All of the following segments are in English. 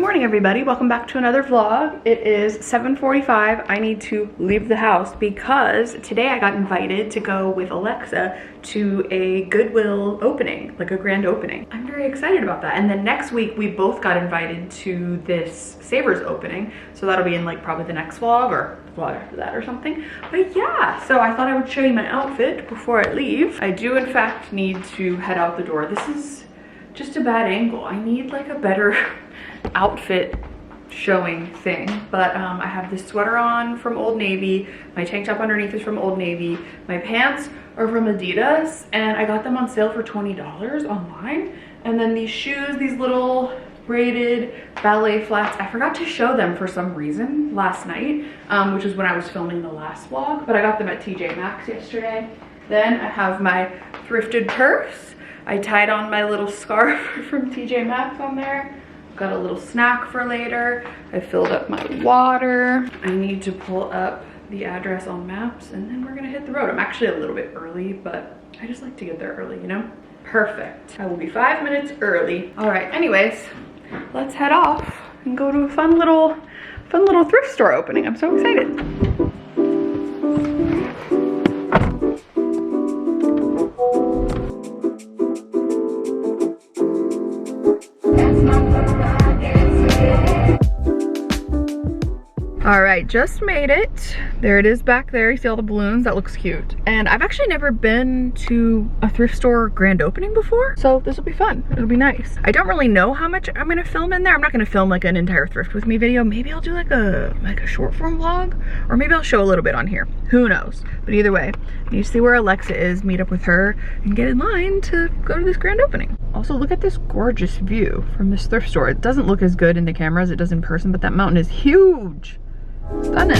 morning, everybody. Welcome back to another vlog. It is 7:45. I need to leave the house because today I got invited to go with Alexa to a Goodwill opening, like a grand opening. I'm very excited about that. And then next week we both got invited to this Savers opening. So that'll be in like probably the next vlog or the vlog after that or something. But yeah, so I thought I would show you my outfit before I leave. I do in fact need to head out the door. This is just a bad angle. I need like a better outfit showing thing, but I have this sweater on from Old Navy, my tank top underneath is from Old Navy, my pants are from Adidas, and I got them on sale for $20 online. And then these shoes, these little braided ballet flats, I forgot to show them for some reason last night, which is when I was filming the last vlog, but I got them at TJ Maxx yesterday. Then I have my thrifted purse. I tied on my little scarf from TJ Maxx on there. Got a little snack for later. I filled up my water. I need to pull up the address on maps and then we're gonna hit the road. I'm actually a little bit early, but I just like to get there early, you know? Perfect. I will be 5 minutes early. All right, anyways, let's head off and go to a fun little thrift store opening. I'm so excited. All right, just made it. There it is back there. You see all the balloons? That looks cute. And I've actually never been to a thrift store grand opening before, so this will be fun. It'll be nice. I don't really know how much I'm gonna film in there. I'm not gonna film like an entire thrift with me video. Maybe I'll do like a short form vlog, or maybe I'll show a little bit on here. Who knows? But either way, I need to see where Alexa is, meet up with her, and get in line to go to this grand opening. Also, look at this gorgeous view from this thrift store. It doesn't look as good in the camera as it does in person, but that mountain is huge. Stunning.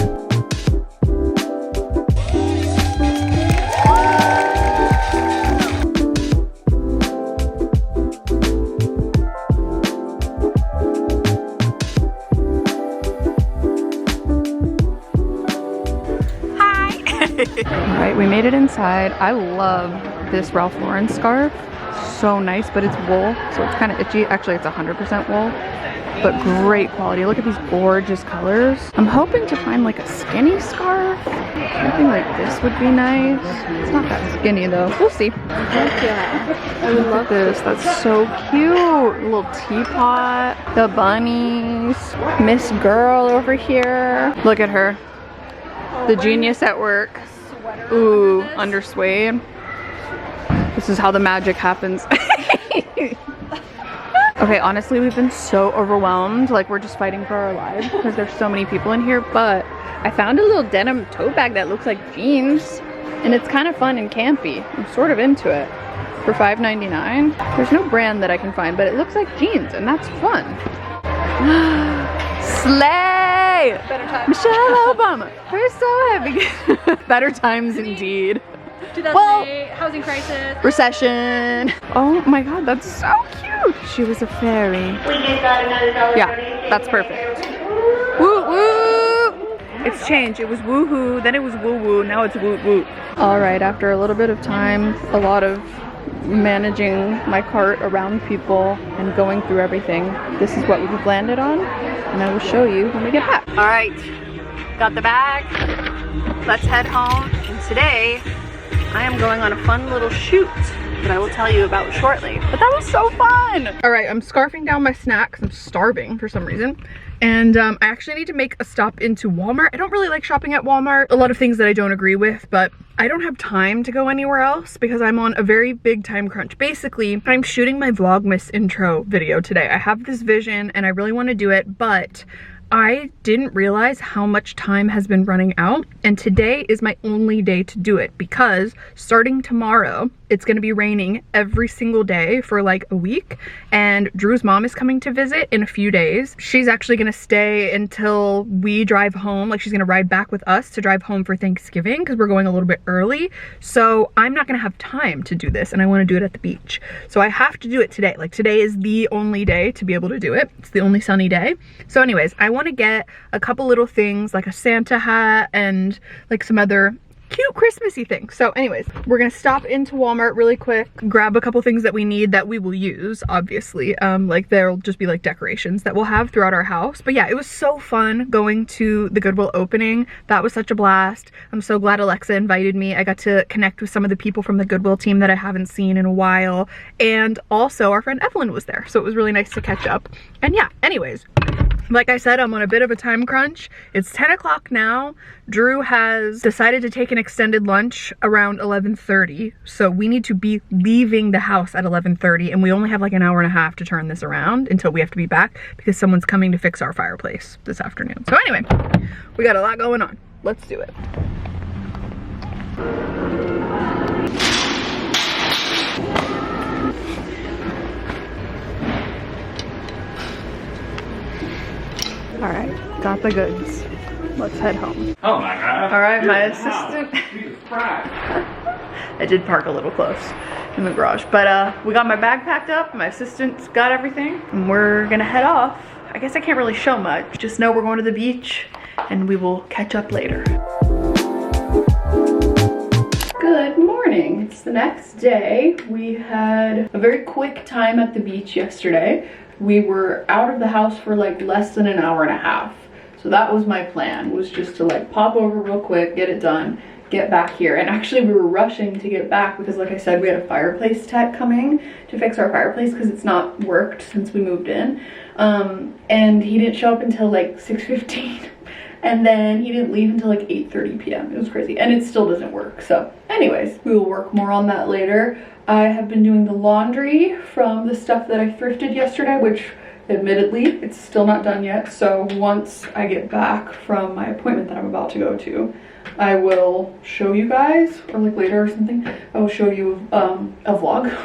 Hi. All right, we made it inside. I love this Ralph Lauren scarf. So nice, but it's wool, so it's kind of itchy. Actually, it's 100% wool. But great quality. Look at these gorgeous colors. I'm hoping to find like a skinny scarf. Something like this would be nice. It's not that skinny though. We'll see. Yeah, I would love this. That's so cute. A little teapot. The bunnies. Miss Girl over here. Look at her. The genius at work. Ooh, under suede. This is how the magic happens. Okay, honestly, we've been so overwhelmed. Like, we're just fighting for our lives because there's so many people in here. But I found a little denim tote bag that looks like jeans. And it's kind of fun and campy. I'm sort of into it. For $5.99. There's no brand that I can find, but it looks like jeans. And that's fun. Slay! Better times. Michelle Obama. We're so happy. Better times indeed. 2008, housing crisis. Recession. Oh my god, that's so cute. She was a fairy. We just got another $1 Yeah, that's perfect. Woo woo! It's changed. It was woohoo, then it was woo woo, now it's woot woot. Alright, after a little bit of time, a lot of managing my cart around people and going through everything, this is what we've landed on, and I will show you when we get back. Alright, got the bag. Let's head home, and today I am going on a fun little shoot that I will tell you about shortly. But that was so fun! Alright, I'm scarfing down my snacks. I'm starving for some reason. And I actually need to make a stop into Walmart. I don't really like shopping at Walmart. A lot of things that I don't agree with, but I don't have time to go anywhere else because I'm on a very big time crunch. Basically, I'm shooting my Vlogmas intro video today. I have this vision and I really want to do it, but I didn't realize how much time has been running out, and today is my only day to do it because starting tomorrow, it's gonna be raining every single day for like a week, and Drew's mom is coming to visit in a few days. She's actually gonna stay until we drive home. Like, she's gonna ride back with us to drive home for Thanksgiving because we're going a little bit early. So I'm not gonna have time to do this, and I wanna do it at the beach. So I have to do it today. Like, today is the only day to be able to do it. It's the only sunny day. So anyways, I wanna get a couple little things like a Santa hat and like some other cute Christmassy thing. So anyways, we're gonna stop into Walmart really quick, grab a couple things that we need that we will use, obviously. Like there'll just be like decorations that we'll have throughout our house. But yeah, it was so fun going to the Goodwill opening. That was such a blast. I'm so glad Alexa invited me. I got to connect with some of the people from the Goodwill team that I haven't seen in a while. And also our friend Evelyn was there. So it was really nice to catch up. And yeah, anyways, like I said, I'm on a bit of a time crunch. It's 10 o'clock now. Drew has decided to take an extended lunch around 11:30. So we need to be leaving the house at 11:30, and we only have like an hour and a half to turn this around until we have to be back because someone's coming to fix our fireplace this afternoon. So anyway, we got a lot going on. Let's do it. All right, got the goods. Let's head home. Oh my God. All right, my assistant. Wow. I did park a little close in the garage, but we got my bag packed up. My assistant's got everything, and we're gonna head off. I guess I can't really show much. Just know we're going to the beach, and we will catch up later. Good morning. It's the next day. We had a very quick time at the beach yesterday. We were out of the house for like less than an hour and a half. So that was my plan, was just to like pop over real quick, get it done, get back here. And actually we were rushing to get back because like I said, we had a fireplace tech coming to fix our fireplace because it's not worked since we moved in. And he didn't show up until like 6:15. And then he didn't leave until like 8:30 p.m. It was crazy, and it still doesn't work. So anyways, we will work more on that later. I have been doing the laundry from the stuff that I thrifted yesterday, which admittedly, it's still not done yet. So once I get back from my appointment that I'm about to go to, I will show you guys, or like later or something, I will show you a vlog.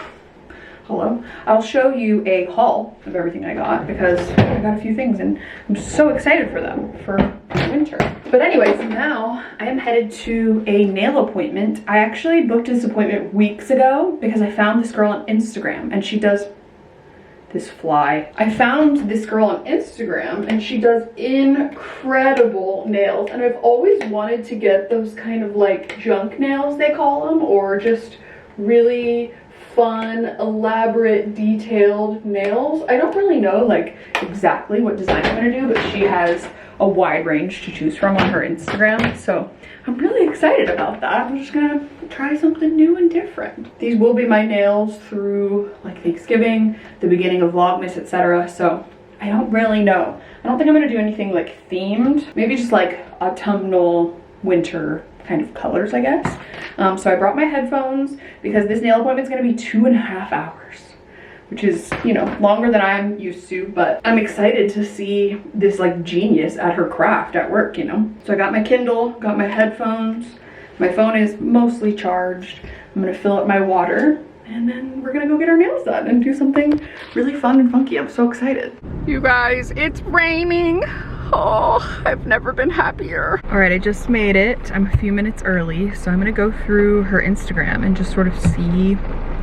Hello. I'll show you a haul of everything I got because I got a few things and I'm so excited for them for winter. But anyways, now I am headed to a nail appointment. I actually booked this appointment weeks ago because I found this girl on Instagram and she does this fly. I found this girl on Instagram and she does incredible nails, and I've always wanted to get those kind of like junk nails they call them, or just really fun, elaborate, detailed nails. I don't really know like exactly what design I'm gonna do, but she has a wide range to choose from on her Instagram, so I'm really excited about that. I'm just gonna try something new and different. These will be my nails through like Thanksgiving, the beginning of Vlogmas, etc. So I don't really know. I don't think I'm gonna do anything like themed. Maybe just like autumnal, winter kind of colors, I guess. So I brought my headphones because this nail appointment is gonna be 2.5 hours, which is, you know, longer than I'm used to, but I'm excited to see this like genius at her craft at work, you know? So I got my Kindle, got my headphones, my phone is mostly charged. I'm gonna fill up my water, and then we're gonna go get our nails done and do something really fun and funky. I'm so excited. You guys, it's raining. Oh, I've never been happier. All right, I just made it. I'm a few minutes early, so I'm gonna go through her Instagram and just sort of see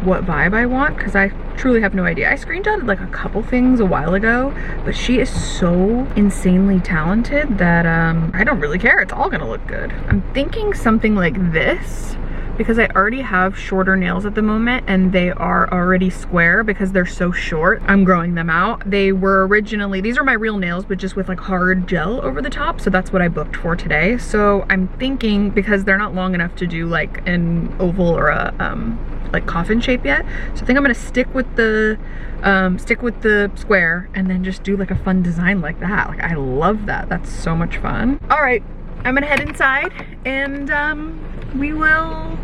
what vibe I want, because I truly have no idea. I screenshotted like a couple things a while ago, but she is so insanely talented that I don't really care. It's all gonna look good. I'm thinking something like this, because I already have shorter nails at the moment and they are already square because they're so short. I'm growing them out. They were originally, these are my real nails, but just with like hard gel over the top. So that's what I booked for today. So I'm thinking, because they're not long enough to do like an oval or a like coffin shape yet. So I think I'm gonna stick with the square and then just do like a fun design like that. Like I love that. That's so much fun. All right, I'm gonna head inside and we will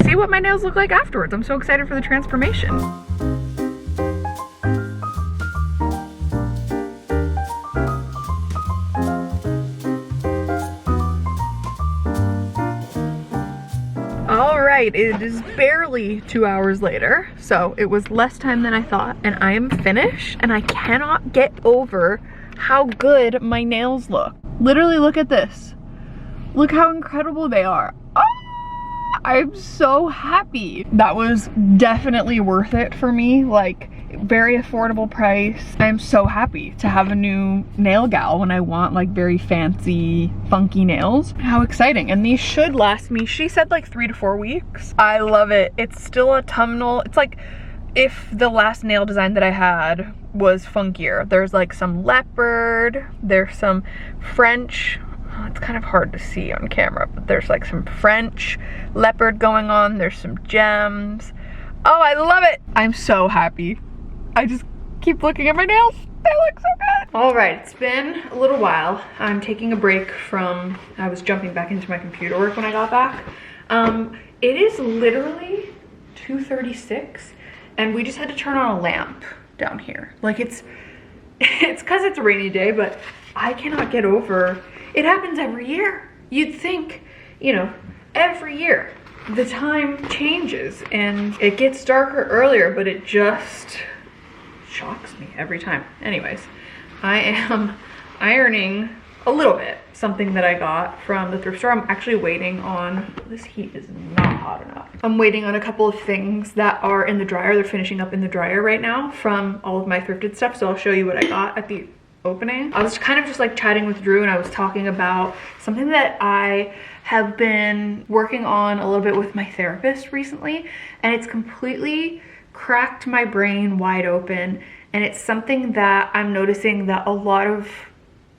see what my nails look like afterwards. I'm so excited for the transformation. All right, it is barely 2 hours later, so it was less time than I thought, and I am finished, and I cannot get over how good my nails look. Literally, look at this. Look how incredible they are. Oh! I'm so happy. That was definitely worth it for me. Like, very affordable price. I'm so happy to have a new nail gal when I want like very fancy, funky nails. How exciting. And these should last me, she said like 3 to 4 weeks. I love it. It's still autumnal. It's like if the last nail design that I had was funkier. There's like some leopard, there's some French, it's kind of hard to see on camera, but there's like some French leopard going on. There's some gems. Oh, I love it. I'm so happy. I just keep looking at my nails. They look so good. All right, it's been a little while. I'm taking a break from, I was jumping back into my computer work when I got back. It is literally 2:36 and we just had to turn on a lamp down here. Like it's because it's a rainy day, but I cannot get over, it happens every year. You'd think, you know, every year the time changes and it gets darker earlier, but it just shocks me every time. Anyways, I am ironing a little bit, something that I got from the thrift store. I'm actually waiting on, this heat is not hot enough. I'm waiting on a couple of things that are in the dryer. They're finishing up in the dryer right now from all of my thrifted stuff. So I'll show you what I got at the opening. I was kind of just like chatting with Drew and I was talking about something that I have been working on a little bit with my therapist recently, and it's completely cracked my brain wide open. And it's something that I'm noticing that a lot of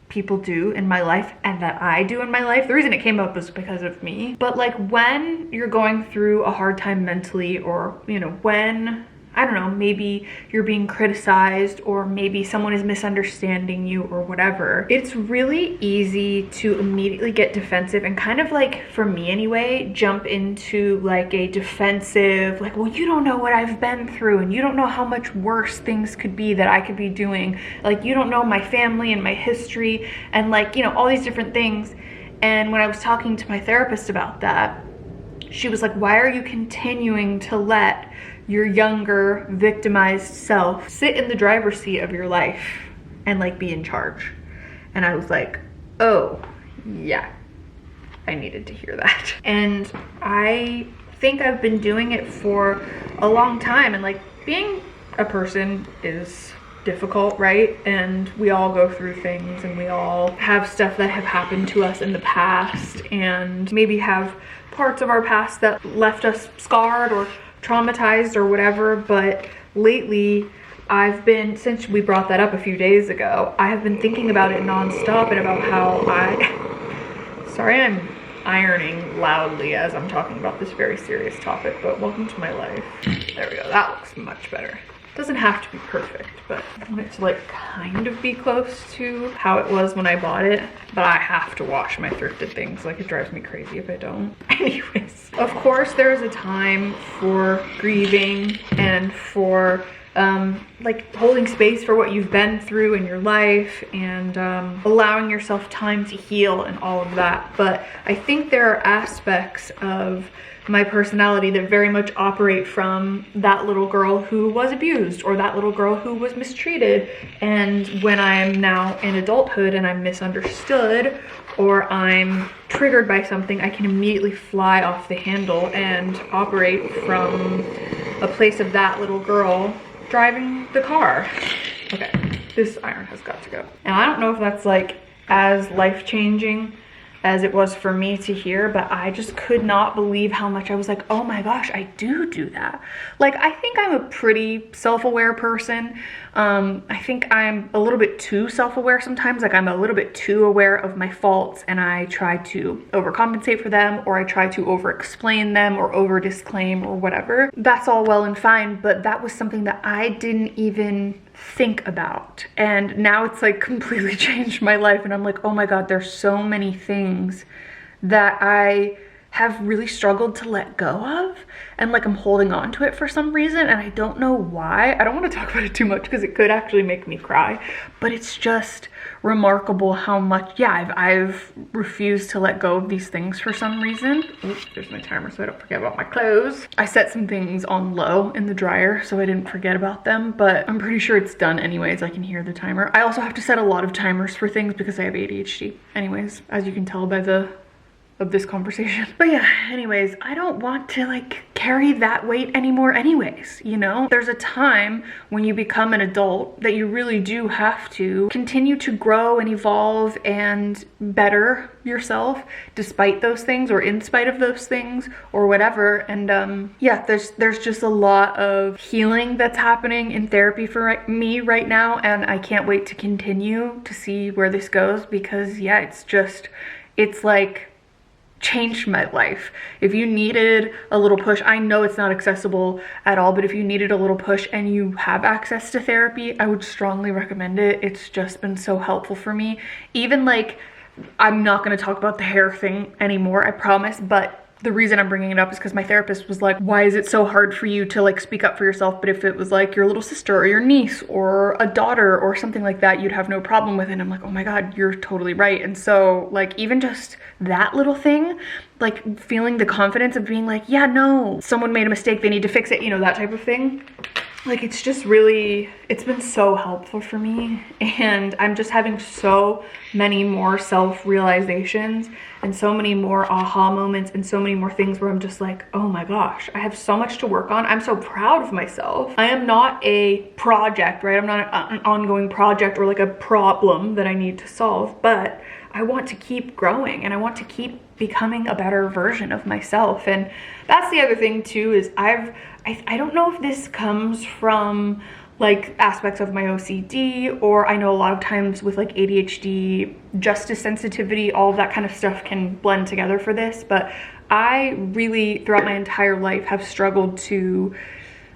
people do in my life and that I do in my life. The reason it came up was because of me. But like when you're going through a hard time mentally, or you know, when, I don't know, maybe you're being criticized or maybe someone is misunderstanding you or whatever, it's really easy to immediately get defensive and kind of like, for me anyway, jump into like a defensive, like, well, you don't know what I've been through and you don't know how much worse things could be that I could be doing. Like, you don't know my family and my history and like, you know, all these different things. And when I was talking to my therapist about that, she was like, why are you continuing to let your younger victimized self sit in the driver's seat of your life and like be in charge? And I was like, oh yeah, I needed to hear that. And I think I've been doing it for a long time, and like being a person is difficult, right? And we all go through things and we all have stuff that have happened to us in the past and maybe have parts of our past that left us scarred or traumatized or whatever. But lately I've been, since we brought that up a few days ago, I have been thinking about it nonstop and about how sorry, I'm ironing loudly as I'm talking about this very serious topic, but welcome to my life. There we go, that looks much better. Doesn't have to be perfect, but I want it to like kind of be close to how it was when I bought it. But I have to wash my thrifted things. Like, it drives me crazy if I don't. Anyways, of course there is a time for grieving and for like holding space for what you've been through in your life and allowing yourself time to heal and all of that. But I think there are aspects of my personality that very much operate from that little girl who was abused or that little girl who was mistreated. And when I'm now in adulthood and I'm misunderstood or I'm triggered by something, I can immediately fly off the handle and operate from a place of that little girl driving the car. Okay, this iron has got to go. And I don't know if that's like as life-changing as it was for me to hear, but I just could not believe how much I was like, oh my gosh, I do that. Like, I think I'm a pretty self-aware person. I think I'm a little bit too self-aware sometimes. Like, I'm a little bit too aware of my faults and I try to overcompensate for them, or I try to over-explain them or over-disclaim or whatever. That's all well and fine, but that was something that I didn't even think about. And now it's like completely changed my life. And I'm like, oh my God, there's so many things that I have really struggled to let go of. And like I'm holding on to it for some reason. And I don't know why. I don't want to talk about it too much because it could actually make me cry. But it's just remarkable how much, yeah, I've refused to let go of these things for some reason. Oops, there's my timer so I don't forget about my clothes. I set some things on low in the dryer so I didn't forget about them, but I'm pretty sure it's done anyways. I can hear the timer. I also have to set a lot of timers for things because I have ADHD. Anyways, as you can tell by the of this conversation. But yeah, anyways, I don't want to like carry that weight anymore anyways, you know? There's a time when you become an adult that you really do have to continue to grow and evolve and better yourself despite those things or in spite of those things or whatever. And yeah, there's just a lot of healing that's happening in therapy for me right now, and I can't wait to continue to see where this goes, because yeah, it's like changed my life. If you needed a little push, I know it's not accessible at all, but if you needed a little push and you have access to therapy, I would strongly recommend it. It's just been so helpful for me. Even like, I'm not going to talk about the hair thing anymore, I promise, but the reason I'm bringing it up is because my therapist was like, why is it so hard for you to like speak up for yourself? But if it was like your little sister or your niece or a daughter or something like that, you'd have no problem with it. And I'm like, oh my God, you're totally right. And so like, even just that little thing, like feeling the confidence of being like, yeah, no, someone made a mistake, they need to fix it, you know, that type of thing. Like, it's just really, it's been so helpful for me, and I'm just having so many more self-realizations and so many more aha moments and so many more things where I'm just like, oh my gosh, I have so much to work on. I'm so proud of myself. I am not a project, right? I'm not an ongoing project or like a problem that I need to solve, but I want to keep growing and I want to keep becoming a better version of myself. And that's the other thing too, is I don't know if this comes from like aspects of my OCD, or I know a lot of times with like ADHD, justice sensitivity, all of that kind of stuff can blend together for this, but I really throughout my entire life have struggled to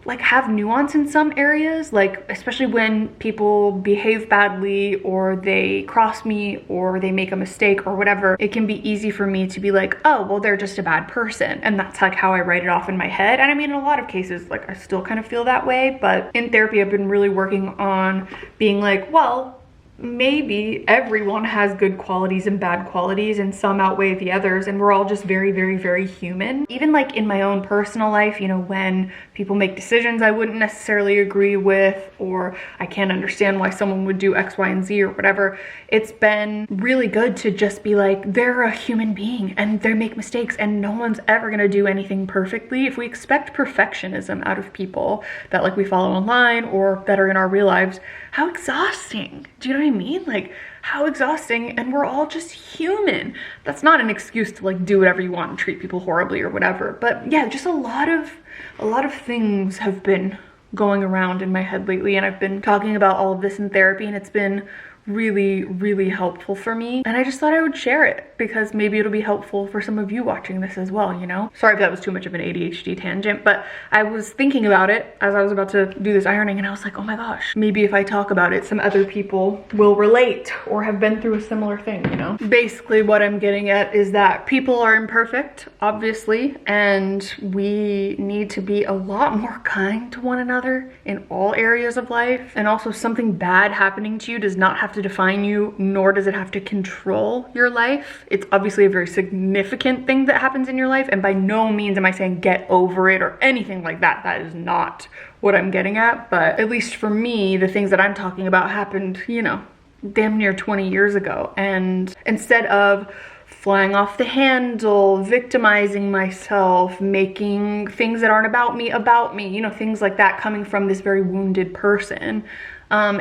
like have nuance in some areas, like especially when people behave badly or they cross me or they make a mistake or whatever, it can be easy for me to be like, oh, well, they're just a bad person. And that's like how I write it off in my head. And I mean, in a lot of cases, like I still kind of feel that way, but in therapy, I've been really working on being like, well, maybe everyone has good qualities and bad qualities and some outweigh the others, and we're all just very, very, very human. Even like in my own personal life, you know, when people make decisions I wouldn't necessarily agree with, or I can't understand why someone would do X, Y, and Z or whatever, it's been really good to just be like, they're a human being and they make mistakes and no one's ever gonna do anything perfectly. If we expect perfectionism out of people that like we follow online or that are in our real lives, how exhausting. Do you know what I mean? Like, how exhausting, and we're all just human. That's not an excuse to like do whatever you want and treat people horribly or whatever. But yeah, just a lot of things have been going around in my head lately, and I've been talking about all of this in therapy, and it's been really, really helpful for me. And I just thought I would share it because maybe it'll be helpful for some of you watching this as well, you know? Sorry if that was too much of an ADHD tangent, but I was thinking about it as I was about to do this ironing, and I was like, oh my gosh, maybe if I talk about it, some other people will relate or have been through a similar thing, you know? Basically what I'm getting at is that people are imperfect, obviously, and we need to be a lot more kind to one another in all areas of life. And also, something bad happening to you does not have to define you, nor does it have to control your life. It's obviously a very significant thing that happens in your life, and by no means am I saying get over it or anything like that. That is not what I'm getting at, but at least for me, the things that I'm talking about happened, you know, damn near 20 years ago. And instead of flying off the handle, victimizing myself, making things that aren't about me, you know, things like that coming from this very wounded person,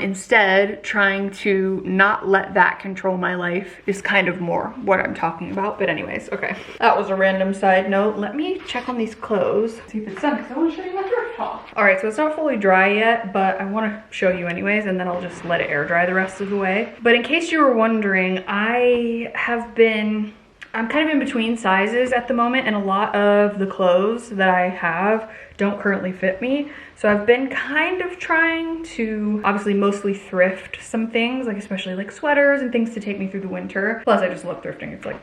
instead trying to not let that control my life is kind of more what I'm talking about. But anyways, okay, that was a random side note. Let me check on these clothes, see if it's done, because I want to show you my thrift haul. All right, so it's not fully dry yet, but I want to show you anyways, and then I'll just let it air dry the rest of the way. But in case you were wondering, I'm kind of in between sizes at the moment, and a lot of the clothes that I have don't currently fit me. So I've been kind of trying to obviously mostly thrift some things, like especially like sweaters and things to take me through the winter. Plus I just love thrifting. It's like,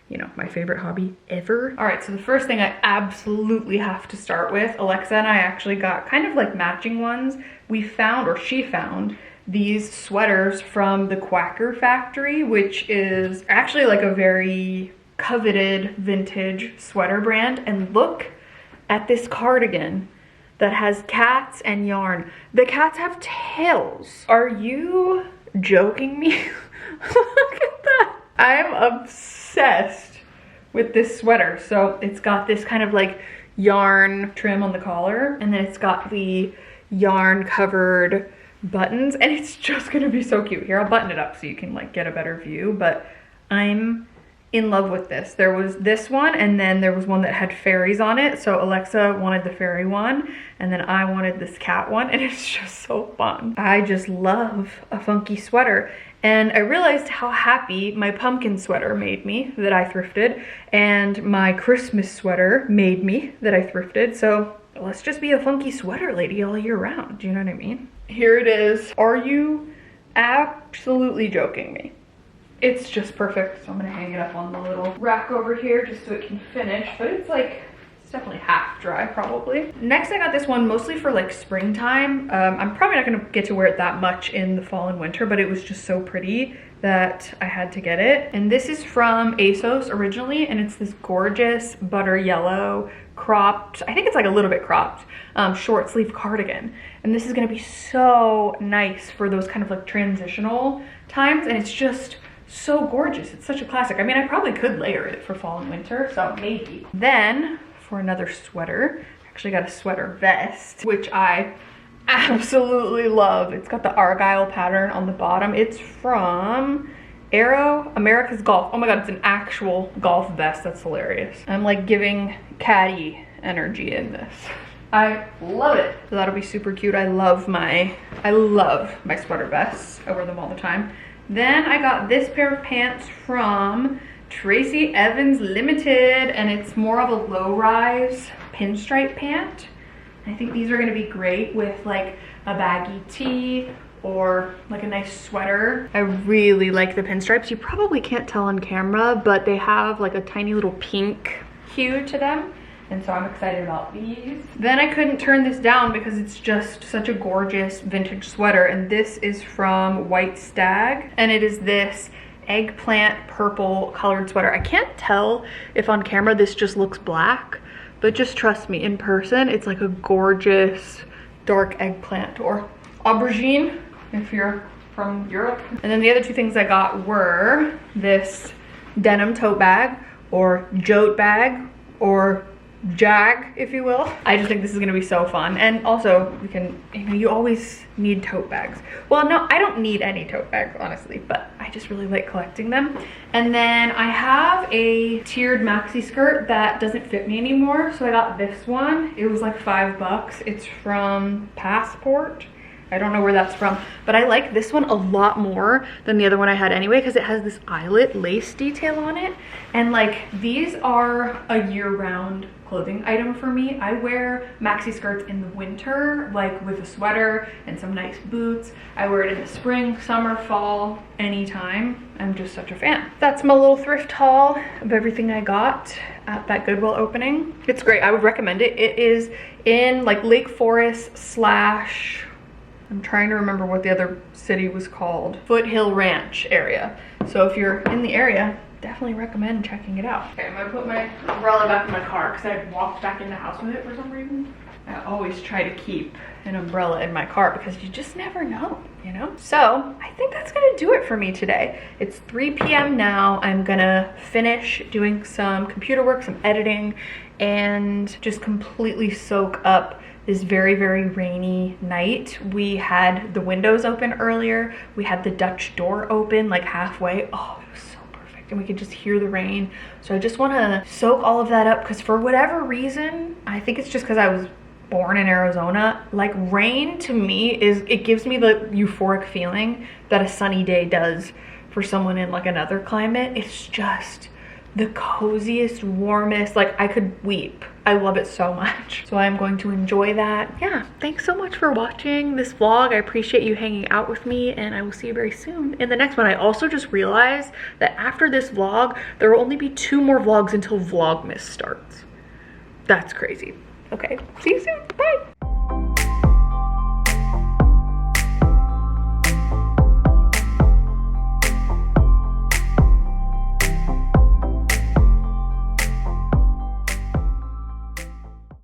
you know, my favorite hobby ever. All right, so the first thing I absolutely have to start with, Alexa and I actually got kind of like matching ones. We found, or she found, these sweaters from the Quacker Factory, which is actually like a very coveted vintage sweater brand. And look at this cardigan that has cats and yarn. The cats have tails. Are you joking me? Look at that. I am obsessed with this sweater. So it's got this kind of like yarn trim on the collar, and then it's got the yarn covered buttons, and it's just gonna be so cute. Here, I'll button it up so you can like get a better view, but I'm in love with this. There was this one, and then there was one that had fairies on it. So Alexa wanted the fairy one, and then I wanted this cat one, and it's just so fun. I just love a funky sweater. And I realized how happy my pumpkin sweater made me that I thrifted, and my Christmas sweater made me that I thrifted. So let's just be a funky sweater lady all year round. Do you know what I mean? Here it is. Are you absolutely joking me? It's just perfect. So I'm gonna hang it up on the little rack over here just so it can finish, but it's like, it's definitely half dry probably. Next, I got this one mostly for like springtime. I'm probably not gonna get to wear it that much in the fall and winter, but it was just so pretty that I had to get it. And this is from ASOS originally, and it's this gorgeous butter yellow cropped, I think it's like a little bit cropped, short sleeve cardigan. And this is gonna be so nice for those kind of like transitional times, and it's just so gorgeous. It's such a classic. I mean, I probably could layer it for fall and winter, so maybe. Then for another sweater, I actually got a sweater vest, which I absolutely love. It's got the Argyle pattern on the bottom. It's from Aero America's Golf. Oh my God, it's an actual golf vest. That's hilarious. I'm like giving Caddy energy in this. I love it. So that'll be super cute. I love my sweater vests. I wear them all the time. Then I got this pair of pants from Tracy Evans Limited, and it's more of a low-rise pinstripe pant. I think these are gonna be great with like a baggy tee or like a nice sweater. I really like the pinstripes. You probably can't tell on camera, but they have like a tiny little pink hue to them. And so I'm excited about these. Then I couldn't turn this down because it's just such a gorgeous vintage sweater. And this is from White Stag. And it is this eggplant purple colored sweater. I can't tell if on camera this just looks black, but just trust me, in person, it's like a gorgeous dark eggplant or aubergine if you're from Europe. And then the other two things I got were this denim tote bag or jote bag or jag, if you will. I just think this is gonna be so fun. And also we can, you know, you always need tote bags. Well, no, I don't need any tote bags, honestly, but I just really like collecting them. And then I have a tiered maxi skirt that doesn't fit me anymore, so I got this one. It was like $5. It's from Passport. I don't know where that's from, but I like this one a lot more than the other one I had anyway, because it has this eyelet lace detail on it. And like, these are a year-round clothing item for me. I wear maxi skirts in the winter, like with a sweater and some nice boots. I wear it in the spring, summer, fall, anytime. I'm just such a fan. That's my little thrift haul of everything I got at that Goodwill opening. It's great. I would recommend it. It is in like Lake Forest slash, I'm trying to remember what the other city was called, Foothill Ranch area. So if you're in the area, definitely recommend checking it out. Okay, I'm gonna put my umbrella back in my car because I walked back in the house with it for some reason. I always try to keep an umbrella in my car because you just never know, you know? So I think that's gonna do it for me today. It's 3 p.m. now. I'm gonna finish doing some computer work, some editing, and just completely soak up this very, very rainy night. We had the windows open earlier. We had the Dutch door open like halfway. Oh, it was so perfect. And we could just hear the rain. So I just wanna soak all of that up because for whatever reason, I think it's just because I was born in Arizona, like rain to me it gives me the euphoric feeling that a sunny day does for someone in like another climate. It's just the coziest, warmest, like I could weep. I love it so much. So I'm going to enjoy that. Yeah, thanks so much for watching this vlog. I appreciate you hanging out with me, and I will see you very soon in the next one. I also just realized that after this vlog, there will only be 2 more vlogs until Vlogmas starts. That's crazy. Okay, see you soon, bye.